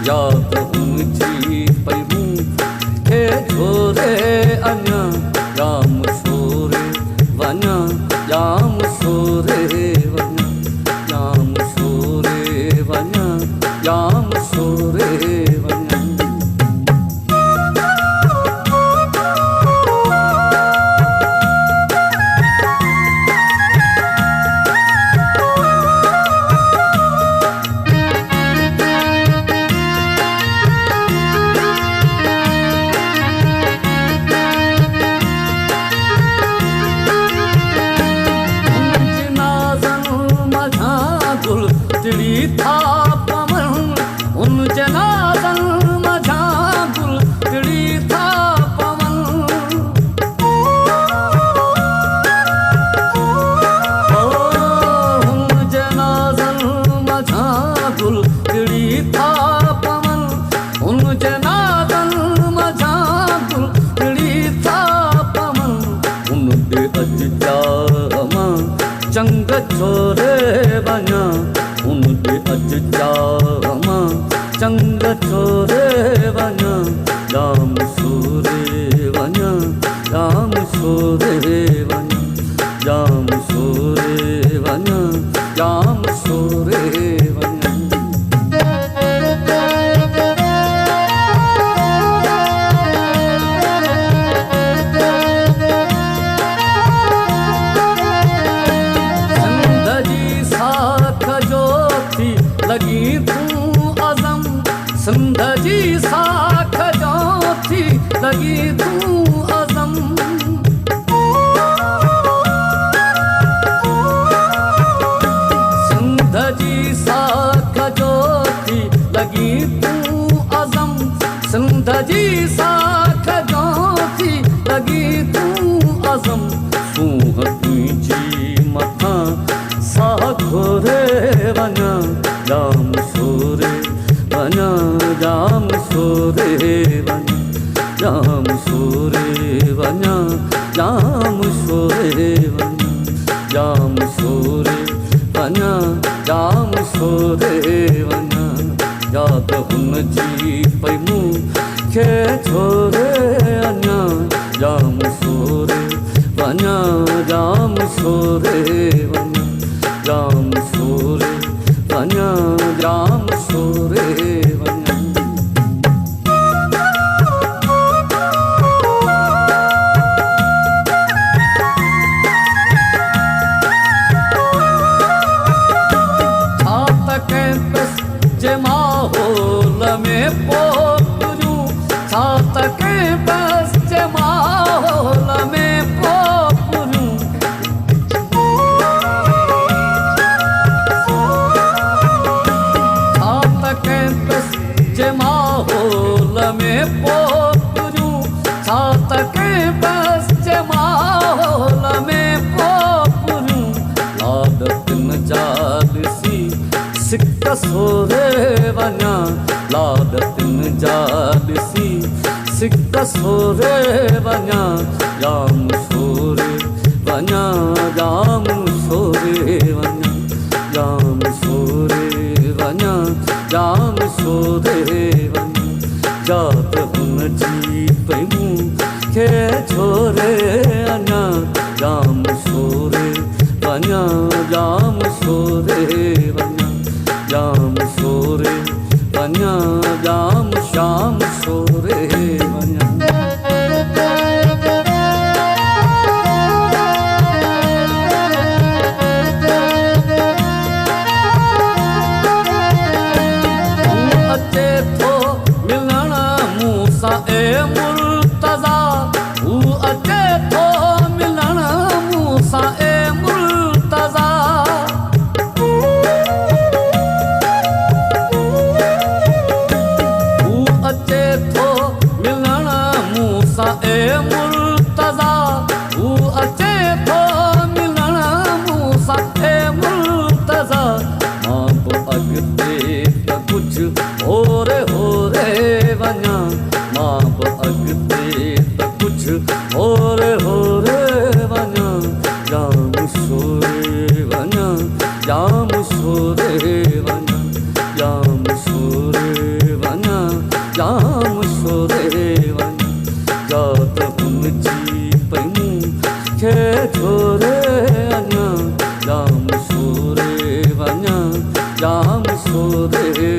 याद मुझी पयू खे छोरे अञा जाम सोरे वञा जाम सोरे वञा जाम सोरे वञा जाम सोरे वञा। तिड़ी था पवन उन जनाजन मझा गुल तिड़ी था पवन उन जनाजन मझा गुल तिड़ी था पवन उन जनाजन मझा गुल तिड़ी था पवन उन दे अज जामा चंग छोरे वञा उन दे अज जामा चंग छोरे वञा जाम सोरे वञा जाम सोरे वञा जाम सोरे वञा जाम सोरे वञा। लगी तू अज़म सिंध जी साख जो थी लगी तू अज़म सिंध जी साख जो थी लगी तू अज़म सिंध जी साख जो थी लगी तू अज़म सूह तुंहिंजी मथां साह घोरे वञा जाम सोरे वञा जाम सोरे वञा जाम सोरे वञा जाम सोरे वञा जाम सोरे वञा जाम सोरे वञा याद हुनजी पई मूंखे छोरे अञा जाम सोरे वञा जाम सोरे वञा जाम सोरे वञा जाम सोरे वञा। छा त कैंपस जे माहौल में पोखरियूं छा त कैंपस जे माहौल में पोखरियूं जे माहौल में पोखरियूं छा त कैंपस जे माहौल में पोखरियूं लाडतिन जा ॾिसी सिक सोरे वञा लाडतिन जा ॾिसी सिक सोरे वञा जाम सोरे वञा जाम सोरे वञा जाम सोरे वञा जाम सोरे वञा याद हुनजी पई मूंखे छोरे अञा जाम सोरे वञा जाम सोरे वञा जाम सोरे वञा जाम श्याम सोरे वञा। ए मुर्तज़ा हू अचे थो मिलण मूंसां ए मुर्तज़ा हू अचे थो मिलण मूंसां ए मुर्तज़ा हू अचे थो मिलण मूंसां ए मुर्तज़ा मां बि अॻिते त कुझु होरे होरे वञा मां बि अॻिते त कुझु होरे होरे वञा जाम सोरे वञा जाम सोरे वञा जाम सोरे वञा खे छोरे अञा जाम सोरे वञा जाम सोरे